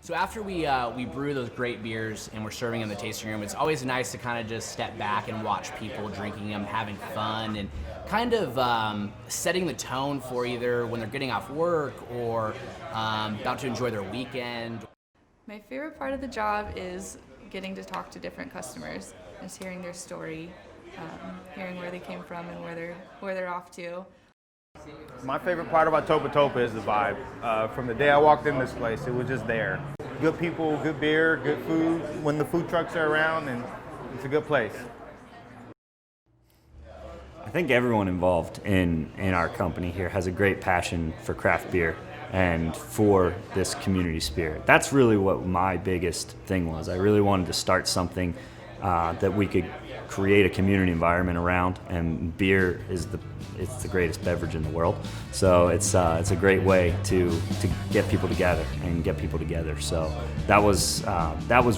So after we brew those great beers and we're serving in the tasting room, it's always nice to kind of just step back and watch people drinking them, having fun, and kind of setting the tone for either when they're getting off work or about to enjoy their weekend. My favorite part of the job is getting to talk to different customers, just hearing their story, hearing where they came from and where they're off to. My favorite part about Topa is the vibe. From the day I walked in this place, it was just there. Good people, good beer, good food. When the food trucks are around, and it's a good place. I think everyone involved in our company here has a great passion for craft beer and for this community spirit. That's really what my biggest thing was. I really wanted to start something that we could create a community environment around, and beer is it's the greatest beverage in the world. So it's a great way to get people together and get people together. So that was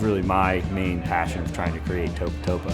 really my main passion of trying to create Topa.